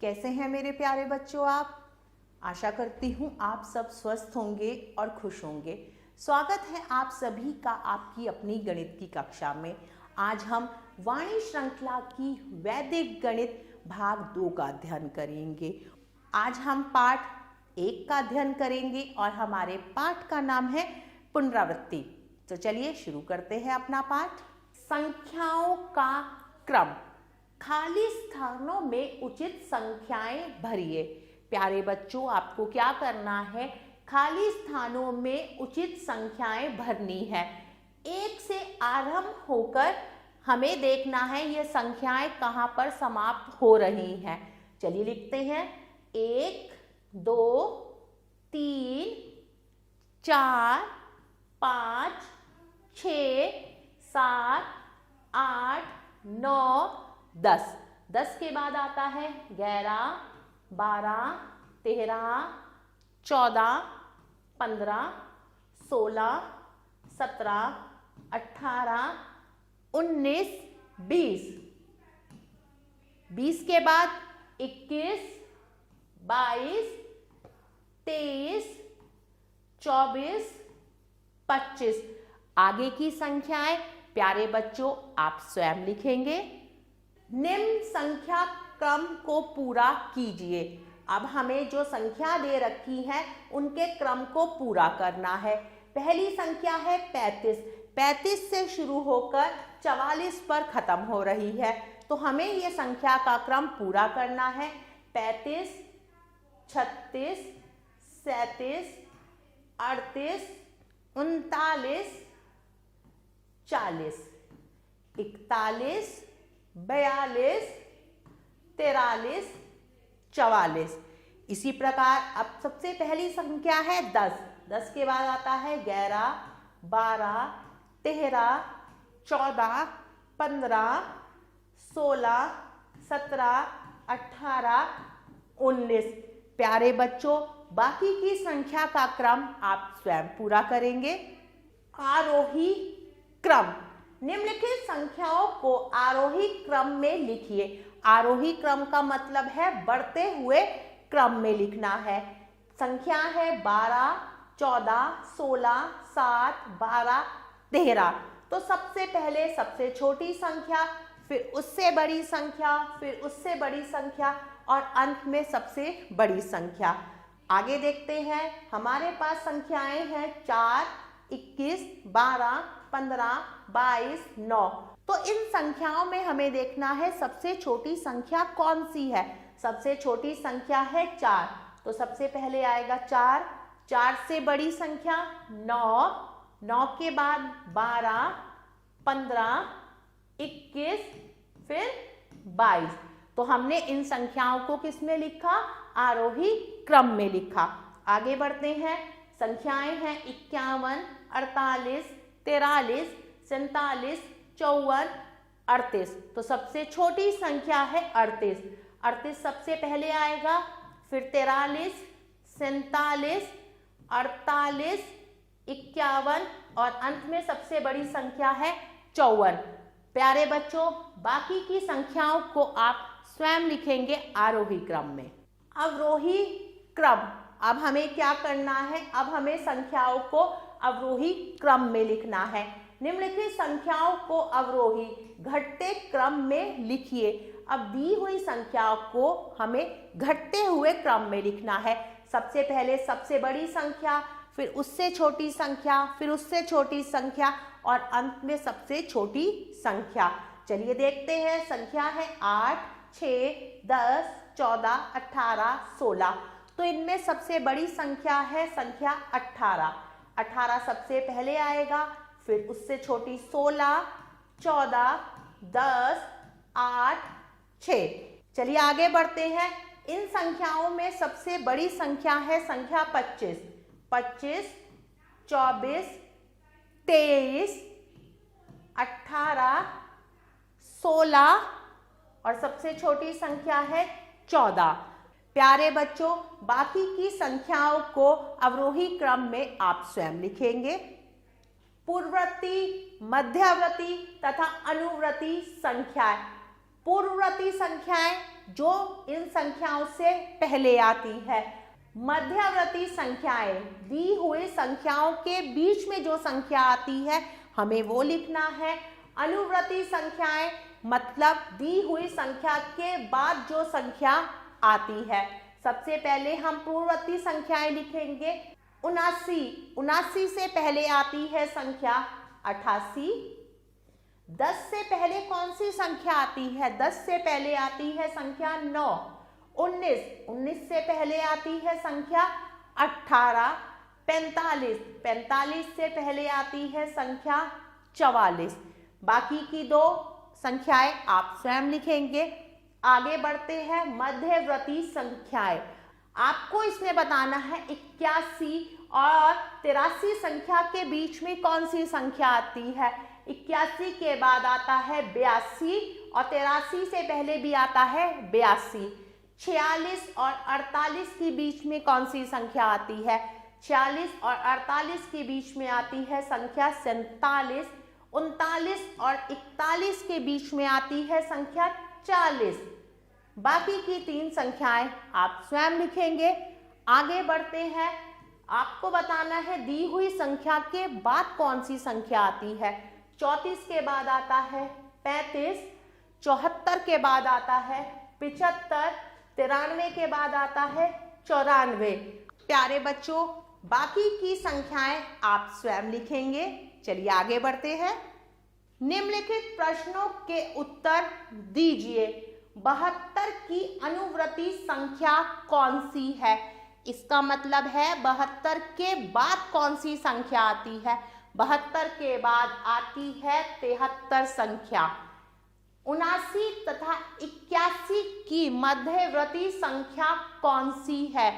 कैसे हैं मेरे प्यारे बच्चों आप? आशा करती हूँ आप सब स्वस्थ होंगे और खुश होंगे। स्वागत है आप सभी का आपकी अपनी गणित की कक्षा में। आज हम वाणी श्रृंखला की वैदिक गणित भाग 2 का अध्ययन करेंगे। आज हम पाठ 1 का अध्ययन करेंगे और हमारे पाठ का नाम है पुनरावृत्ति। तो चलिए शुरू करते हैं अपना पाठ। संख्याओं का क्रम। खाली स्थानों में उचित संख्याएं भरिए। प्यारे बच्चों, आपको क्या करना है? खाली स्थानों में उचित संख्याएं भरनी है। 1 से आरंभ होकर हमें देखना है ये संख्याएं कहाँ पर समाप्त हो रही हैं। चलिए लिखते हैं। 1, 2, 3, 4, 5, 6, 7, 8, 9, 10। 10 के बाद आता है 11, 12, 13, 14, 15, 16, 17, 18, 19, 20। 20 के बाद 21, 22, 23, 24, 25। आगे की संख्याएं प्यारे बच्चों आप स्वयं लिखेंगे। निम्न संख्या क्रम को पूरा कीजिए। अब हमें जो संख्या दे रखी है उनके क्रम को पूरा करना है। पहली संख्या है 35। 35 से शुरू होकर 44 पर खत्म हो रही है, तो हमें ये संख्या का क्रम पूरा करना है। 35, 36, 37, 38, 39, 40, 41, 42, 43, 44। इसी प्रकार अब सबसे पहली संख्या है 10। 10 के बाद आता है 11, 12, 13, 14, 15, 16, 17, 18, 19। प्यारे बच्चों, बाकी की संख्या का क्रम आप स्वयं पूरा करेंगे। आरोही क्रम। निम्नलिखित संख्याओं को आरोही क्रम में लिखिए। आरोही क्रम का मतलब है बढ़ते हुए क्रम में लिखना है। संख्या है 12, 14, 16, 7, 12, 13। तो सबसे पहले सबसे छोटी संख्या, फिर उससे बड़ी संख्या, फिर उससे बड़ी संख्या और अंत में सबसे बड़ी संख्या। आगे देखते हैं। हमारे पास संख्याएं हैं 4, 21, 12, 15, 22, 9। तो इन संख्याओं में हमें देखना है सबसे छोटी संख्या कौन सी है। सबसे छोटी संख्या है 4, तो सबसे पहले आएगा 4। 4 से बड़ी संख्या 9, 9 के बाद 12, 15, 21, फिर 22। तो हमने इन संख्याओं को किस में लिखा? आरोही क्रम में लिखा। आगे बढ़ते हैं। संख्याएं हैं 51, 48, 43, 47, 54, 38। तो सबसे छोटी संख्या है 38। 38 सबसे पहले आएगा, फिर 43, 47, 48, 51 और अंत में सबसे बड़ी संख्या है 54। प्यारे बच्चों, बाकी की संख्याओं को आप स्वयं लिखेंगे आरोही क्रम में। अवरोही क्रम। अब हमें क्या करना है? अब हमें संख्याओं को अवरोही क्रम में लिखना है। निम्नलिखित संख्याओं को अवरोही घटते क्रम में लिखिए। अब दी हुई संख्याओं को हमें घटते हुए क्रम में लिखना है। सबसे पहले सबसे बड़ी संख्या, फिर उससे छोटी संख्या, फिर उससे छोटी संख्या और अंत में सबसे छोटी संख्या। चलिए देखते हैं। संख्या है 8, 6, 10, 14, 18, 16। तो इनमें सबसे बड़ी संख्या है संख्या 18। 18 सबसे पहले आएगा, फिर उससे छोटी 16, 14, 10, 8, 6। चलिए आगे बढ़ते हैं। इन संख्याओं में सबसे बड़ी संख्या है संख्या 25। 25, 24, 23, 18, 16 और सबसे छोटी संख्या है 14। प्यारे बच्चों, बाकी की संख्याओं को अवरोही क्रम में आप स्वयं लिखेंगे। पूर्ववर्ती, मध्यवर्ती तथा अनुवर्ती संख्याएं। पूर्ववर्ती संख्याएं जो इन संख्याओं से पहले आती है। मध्यवर्ती संख्याएं दी हुई संख्याओं के बीच में जो संख्या आती है हमें वो लिखना है। अनुवर्ती संख्याएं मतलब दी हुई संख्या के बाद जो संख्या आती है। सबसे पहले हम पूर्ववर्ती संख्याएं लिखेंगे। 79 से पहले आती है संख्या 88। 10 से पहले कौन सी संख्या आती है? 10 से पहले आती है संख्या 9। 19 से पहले आती है संख्या 18। 45 से पहले आती है संख्या 44। बाकी की दो संख्याएं आप स्वयं लिखेंगे। आगे बढ़ते हैं मध्यवर्ती संख्याएं। आपको इसमें बताना है 81 और 83 संख्या के बीच में कौन सी संख्या आती है। 81 के बाद आता है 82 और 83 से पहले भी आता है 82। 46 और 48 के बीच में कौन सी संख्या आती है? 46 और 48 के बीच में आती है संख्या 47। 39 और 41 के बीच में आती है संख्या 40। बाकी की तीन संख्याएं आप स्वयं लिखेंगे। आगे बढ़ते हैं। आपको बताना है दी हुई संख्या के बाद कौन सी संख्या आती है। 34 के बाद आता है 35। 74 के बाद आता है 75। 93 के बाद आता है 94। प्यारे बच्चों, बाकी की संख्याएं आप स्वयं लिखेंगे। चलिए आगे बढ़ते हैं। निम्नलिखित प्रश्नों के उत्तर दीजिए। 72 की अनुवर्ती संख्या कौन सी है? इसका मतलब है 72 के बाद कौन सी संख्या आती है? 72 के बाद आती है 73 संख्या। 79 तथा 81 की मध्यवर्ती संख्या कौन सी है?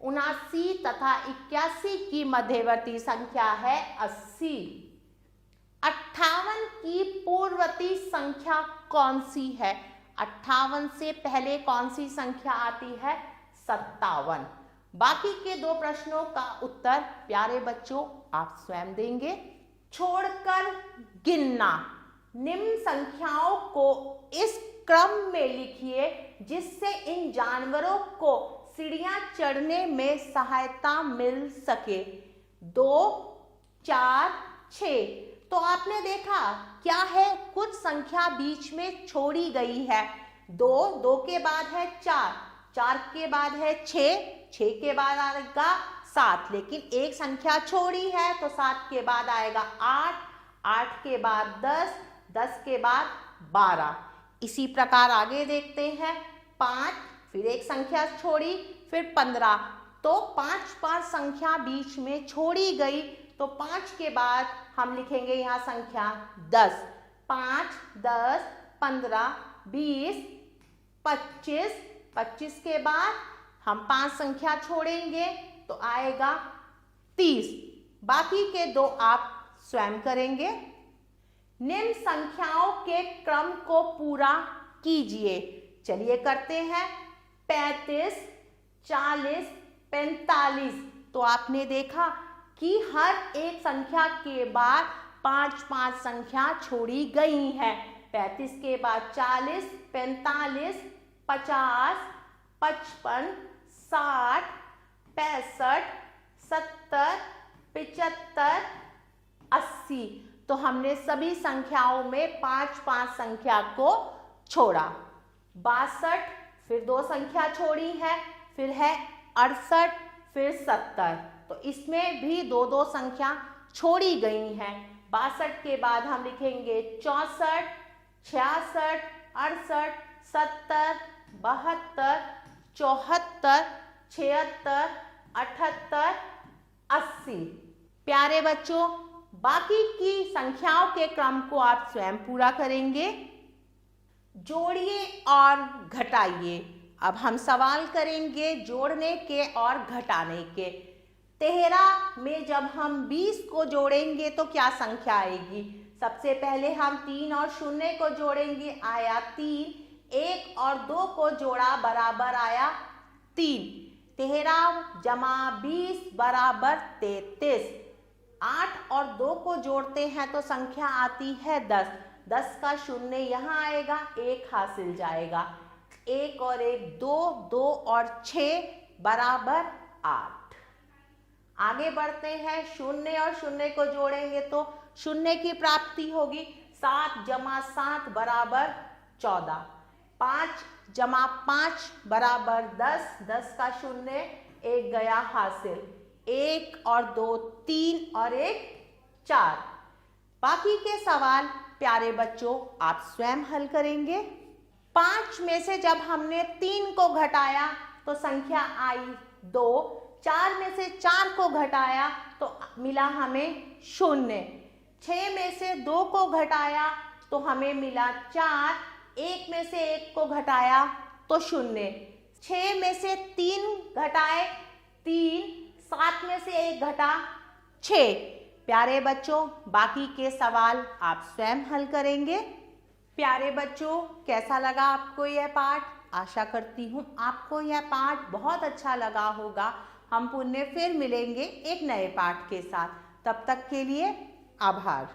79 तथा 81 की मध्यवर्ती संख्या है 80। 58 की पूर्ववर्ती संख्या कौन सी है? 58 से पहले कौन सी संख्या आती है? 57। बाकी के दो प्रश्नों का उत्तर प्यारे बच्चों आप स्वयं देंगे। छोड़कर गिनना। निम्न संख्याओं को इस क्रम में लिखिए जिससे इन जानवरों को सीढ़ियां चढ़ने में सहायता मिल सके। 2, 4, 6। तो आपने देखा क्या है, कुछ संख्या बीच में छोड़ी गई है। 2 के बाद है 4 के बाद है 6 के बाद आएगा 7, लेकिन एक संख्या छोड़ी है तो 7 के बाद आएगा 8 के बाद 10 के बाद 12। इसी प्रकार आगे देखते हैं। 5, फिर एक संख्या छोड़ी, फिर 15। तो 5 संख्या बीच में छोड़ी गई तो 5 के बाद हम लिखेंगे यहाँ संख्या 10। 5, 10, 15, 20, 25। 25 के बाद हम 5 संख्या छोड़ेंगे तो आएगा 30। बाकी के दो आप स्वयं करेंगे। निम्न संख्याओं के क्रम को पूरा कीजिए। चलिए करते हैं। 35, 40, 45। तो आपने देखा कि हर एक संख्या के बाद 5 संख्या छोड़ी गई है। 35 के बाद 40, 45, 50, 55, 60, 65, 70, 75, 80। तो हमने सभी संख्याओं में 5 संख्या को छोड़ा। 62, फिर 2 संख्या छोड़ी है, फिर है 68, फिर 70। तो इसमें भी 2 संख्या छोड़ी गई हैं। 62 के बाद हम लिखेंगे 64, 66, 68, 70, 72, 74, 76, 78, 80। प्यारे बच्चों, बाकी की संख्याओं के क्रम को आप स्वयं पूरा करेंगे। जोड़िए और घटाइए। अब हम सवाल करेंगे जोड़ने के और घटाने के। 13 में जब हम 20 को जोड़ेंगे तो क्या संख्या आएगी? सबसे पहले हम 3 और 0 को जोड़ेंगे, आया 3। 1 और 2 को जोड़ा बराबर आया 3। 13 + 20 = 33। 8 और 2 को जोड़ते हैं तो संख्या आती है 10। 10 का शून्य यहाँ आएगा, 1 हासिल जाएगा। 1 और 1 2, 2 और 6 बराबर 8। आगे बढ़ते हैं, शून्य और शून्य को जोड़ेंगे तो शून्य की प्राप्ति होगी। 7 जमा 7 बराबर 14। 5 जमा 5 बराबर 10। 10 का शून्य, 1 गया हासिल। 1 और 2 3 और 1 4। बाकी के सवाल प्यारे बच्चों आप स्वयं हल करेंगे। 5 में से जब हमने 3 को घटाया तो संख्या आई 2। 4 में से 4 को घटाया तो मिला हमें 0। 6 में से 2 को घटाया तो हमें मिला 4। 1 में से 1 को घटाया तो 0। 6 में से 3 घटाए 3। 7 में से 1 घटा 6। प्यारे बच्चों बाकी के सवाल आप स्वयं हल करेंगे। प्यारे बच्चों कैसा लगा आपको यह पाठ? आशा करती हूँ आपको यह पाठ बहुत अच्छा लगा होगा। हम पुनः फिर मिलेंगे एक नए पाठ के साथ। तब तक के लिए आभार।